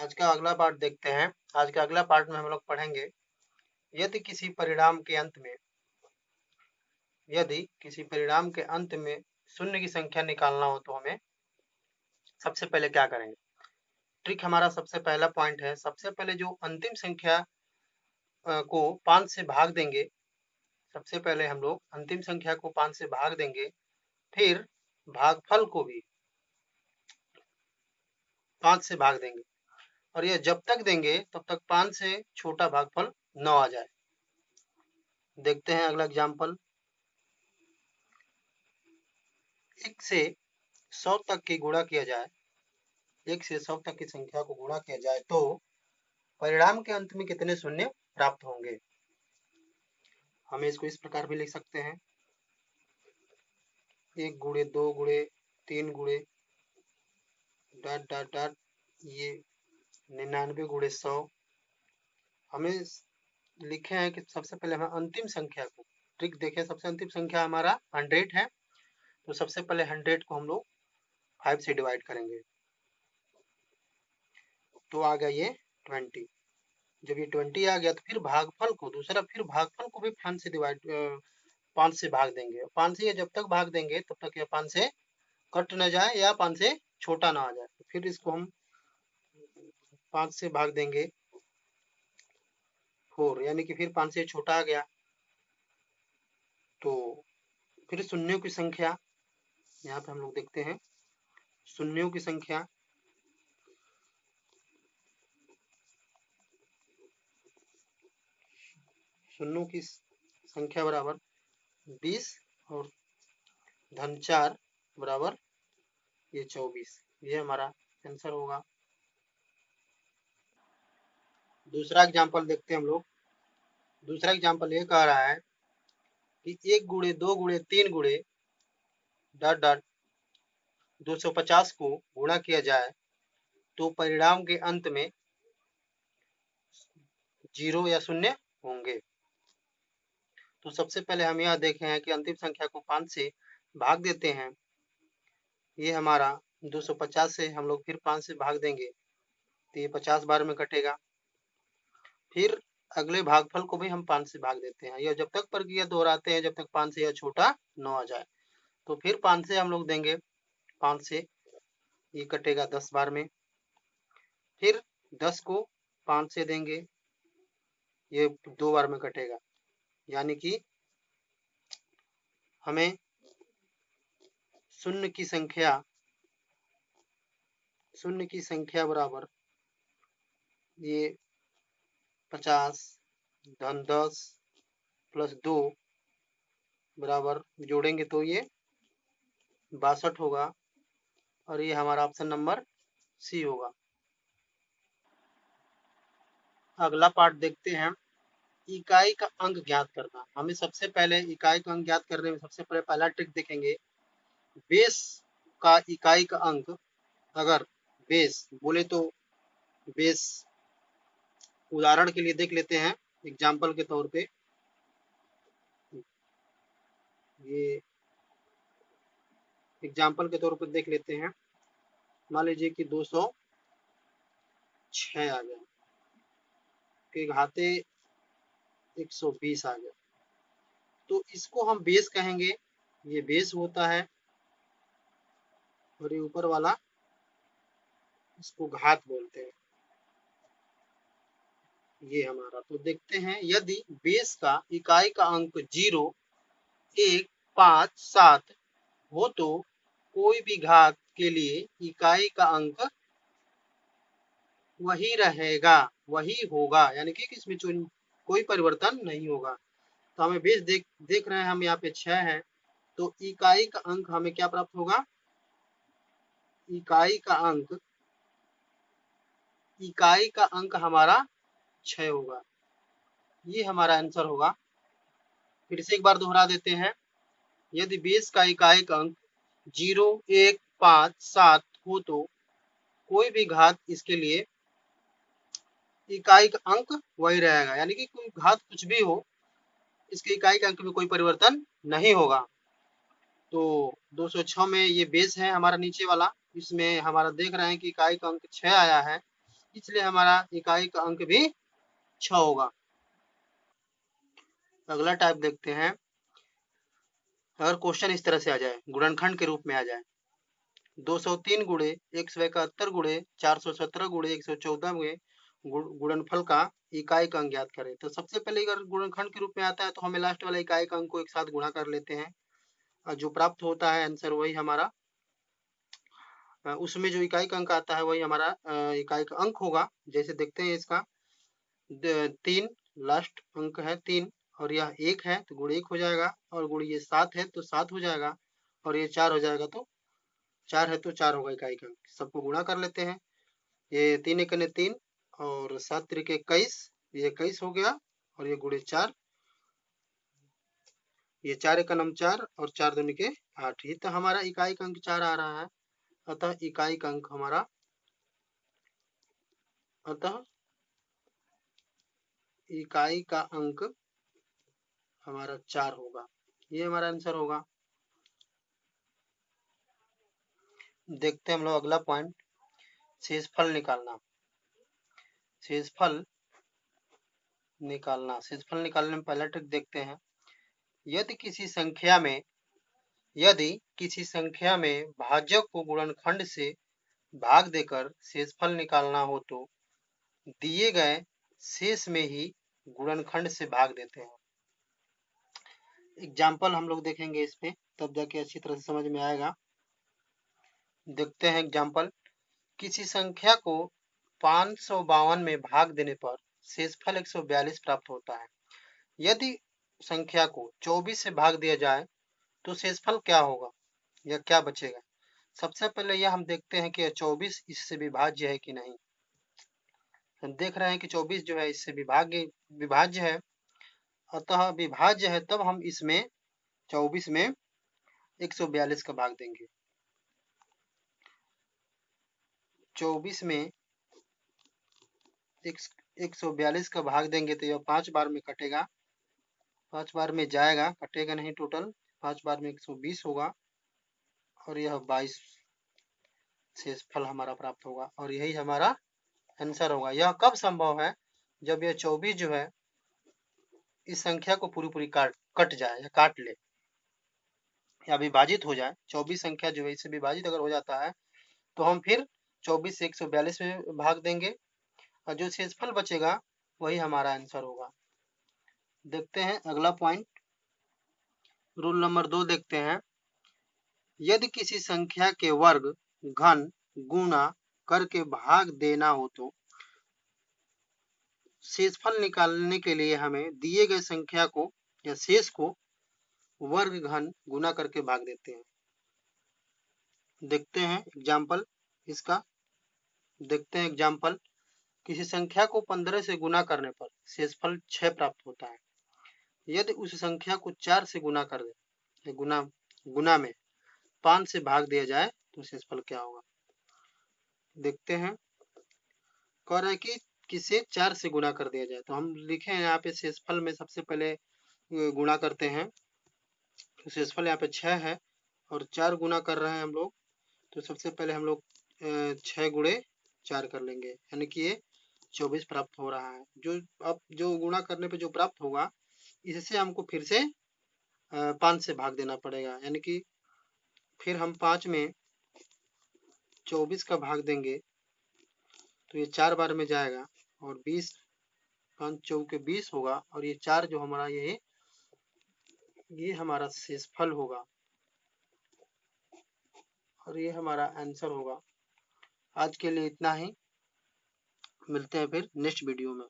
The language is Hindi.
आज का अगला पार्ट देखते हैं। आज का अगला पार्ट में हम लोग पढ़ेंगे, यदि किसी परिणाम के अंत में शून्य की संख्या निकालना हो तो हमें सबसे पहले क्या करेंगे। ट्रिक हमारा सबसे पहला पॉइंट है, सबसे पहले जो अंतिम संख्या को 5 से भाग देंगे। सबसे पहले हम लोग अंतिम संख्या को 5 से भाग देंगे, फिर भागफल को भी 5 से भाग देंगे, और यह जब तक देंगे तब तक 5 से छोटा भागफल न आ जाए। देखते हैं अगला एग्जाम्पल। 1 से 100 तक की गुणा किया जाए, 1 से 100 तक की संख्या को गुणा किया जाए तो परिणाम के अंत में कितने शून्य प्राप्त होंगे। हमें इसको इस प्रकार भी लिख सकते हैं, 1 गुणे 2 गुणे 3 गुणे डॉट डॉट डॉट ये 99 गुणे 100। हमें लिखे हैं कि सबसे पहले हमें अंतिम संख्या को, ट्रिक देखें, सबसे अंतिम संख्या हमारा 100 है, तो सबसे पहले 100 को हम लोग 5 से डिवाइड करेंगे तो आ गया ये 20। जब ये 20 आ गया तो फिर भागफल को भी 5 से भाग देंगे। 5 से ये जब तक भाग देंगे तब तक ये 5 से कट न जाए या 5 से छोटा ना आ जाए। तो फिर इसको हम 5 से भाग देंगे 4, यानी कि फिर 5 से छोटा आ गया। तो फिर शून्यों की संख्या यहाँ पे हम लोग देखते हैं, शून्यों की संख्या बराबर 20 और धन 4 बराबर ये 24। ये हमारा आंसर होगा। दूसरा एग्जाम्पल देखते हैं हम लोग। दूसरा एग्जाम्पल ये कह रहा है कि 1 गुणे 2 गुणे 3 गुणे डॉट डॉट 250 को गुणा किया जाए तो परिणाम के अंत में 0 या शून्य होंगे। तो सबसे पहले हम यह देखे हैं कि अंतिम संख्या को 5 से भाग देते हैं। ये हमारा 250 से हम लोग फिर 5 से भाग देंगे तो ये 50 बार में कटेगा। फिर अगले भागफल को भी हम 5 से भाग देते हैं। यह जब तक प्रक्रिया दोहराते हैं जब तक 5 से यह छोटा न आ जाए। तो फिर 5 से हम लोग देंगे, 5 से ये कटेगा 10 बार में। फिर 10 को 5 से देंगे, ये 2 बार में कटेगा। यानी कि हमें शून्य की संख्या बराबर ये 50 धन 10 प्लस 2 बराबर जोड़ेंगे तो ये 62 होगा, और ये हमारा ऑप्शन नंबर सी होगा। अगला पार्ट देखते हैं, इकाई का अंक ज्ञात करना। हमें सबसे पहले इकाई का अंक ज्ञात करने में सबसे पहले पहला ट्रिक देखेंगे। बेस का इकाई का अंक, अगर बेस बोले तो बेस उदाहरण के लिए देख लेते हैं, एग्जाम्पल के तौर पे ये एग्जाम्पल के तौर पर देख लेते हैं। मान लीजिए कि 206 आ गया, के घाते 120 आ गया, तो इसको हम बेस कहेंगे। ये बेस होता है और ये ऊपर वाला इसको घात बोलते हैं। ये हमारा, तो देखते हैं, यदि बेस का इकाई का अंक 0, 1, 5, 7 हो तो कोई भी घात के लिए इकाई का अंक वही रहेगा, वही होगा, यानी कि इसमें कोई परिवर्तन नहीं होगा। तो हमें बेस देख रहे हैं हम यहाँ पे 6 है, तो इकाई का अंक हमें क्या प्राप्त होगा, इकाई का अंक हमारा 6 होगा। ये हमारा आंसर होगा। फिर से एक बार दोहरा देते हैं, यदि बेस का इकाई का अंक 0, 1, 5, 7 हो तो कोई भी घात इसके लिए इकाई का अंक वही रहेगा, यानी कि कोई घात कुछ भी हो इसके इकाई के अंक में कोई परिवर्तन नहीं होगा। तो 206 में ये बेस है हमारा नीचे वाला, इसमें हमारा देख रहे हैं कि इकाई का अंक 6 आया है, इसलिए हमारा इकाई का अंक भी 6 होगा। अगला टाइप देखते हैं। अगर क्वेश्चन इस तरह से आ जाए, गुणनखंड के रूप में आ जाए, 203 गुणे 171 गुणे 417 गुणे 114 में गुणनफल का इकाई का अंक ज्ञात करें। तो सबसे पहले अगर गुणनखंड के रूप में आता है तो हमें लास्ट वाला इकाई का अंक को एक साथ गुणा कर लेते हैं और जो प्राप्त होता है आंसर वही हमारा उसमें जो इकाई का अंक आता है वही हमारा इकाई का अंक होगा। जैसे देखते हैं इसका 3 लास्ट अंक है 3 और यह 1 है तो गुण 1 हो जाएगा और गुण ये 7 है तो 7 हो जाएगा और ये 4 हो जाएगा तो 4 है तो 4 होगा इकाई का अंक। सबको गुणा कर लेते हैं। ये 3 एकने 3 और 7 त्रिक 21, ये 21 हो गया और ये गुणे 4, ये 4 एकनम 4 और 4 दूनी के 8। ये तो हमारा इकाई का अंक 4 आ रहा है। अतः इकाई का अंक हमारा इकाई का अंक हमारा 4 होगा। ये हमारा आंसर होगा। देखते हैं हम लोग अगला पॉइंट, शेषफल निकालना। शेषफल निकालने में पहला ट्रिक देखते हैं। यदि किसी संख्या में भाजक को गुणनखंड से भाग देकर शेषफल निकालना हो तो दिए गए शेष में ही गुणनखंड से भाग देते हैं। एग्जाम्पल हम लोग देखेंगे इस पे, तब जाके अच्छी तरह से समझ में आएगा। देखते हैं एग्जाम्पल। किसी संख्या को 552 में भाग देने पर शेषफल 142 प्राप्त होता है। यदि संख्या को 24 से भाग दिया जाए तो शेषफल क्या होगा या क्या बचेगा। सबसे पहले यह हम देखते हैं कि 24 इससे विभाज्य है कि नहीं। हम देख रहे हैं कि 24 जो है इससे विभाज्य है, अतः विभाज्य है तब हम इसमें 24 में 142 का भाग देंगे। 24 में 142 का भाग देंगे तो यह 5 बार में कटेगा, 5 बार में जाएगा, कटेगा नहीं, टोटल 5 बार में 120 होगा और यह 22 शेषफल हमारा प्राप्त होगा और यही हमारा आंसर होगा। यह कब संभव है, जब यह 24 जो है इस संख्या को पूरी कट जाए या काट ले या विभाजित हो जाए। 24 संख्या जो है इससे विभाजित अगर हो जाता है तो हम फिर 24 से 142 में भाग देंगे और जो शेषफल बचेगा वही हमारा आंसर होगा। देखते हैं अगला पॉइंट, रूल नंबर 2 देखते हैं। यदि किसी संख्या के वर्ग, घन, गुणा करके भाग देना हो तो शेषफल निकालने के लिए हमें दिए गए संख्या को या शेष को वर्ग, घन, गुणा करके भाग देते हैं। देखते हैं एग्जाम्पल इसका। देखते हैं एग्जाम्पल। किसी संख्या को 15 से गुणा करने पर शेषफल 6 प्राप्त होता है। यदि उस संख्या को 4 से गुणा कर दे, गुणा में 5 से भाग दिया जाए तो शेषफल क्या होगा। देखते हैं, कह रहा है कि किसे 4 से गुणा कर दिया जाए तो हम लिखे हैं यहाँ पे शेषफल में सबसे पहले गुणा करते हैं तो शेषफल यहाँ पे 6 है और 4 गुणा कर रहे हैं हम लोग तो सबसे पहले हम लोग 6 गुणे 4 कर लेंगे, यानी कि ये 24 प्राप्त हो रहा है। अब जो गुणा करने पे जो प्राप्त होगा इससे हमको फिर से 5 से भाग देना पड़ेगा, यानी कि फिर हम 5 में 24 का भाग देंगे तो ये 4 बार में जाएगा और 20, 5 चौके 20 होगा और ये 4 जो हमारा ये हमारा शेषफल होगा और ये हमारा आंसर होगा। आज के लिए इतना ही, मिलते हैं फिर नेक्स्ट वीडियो में।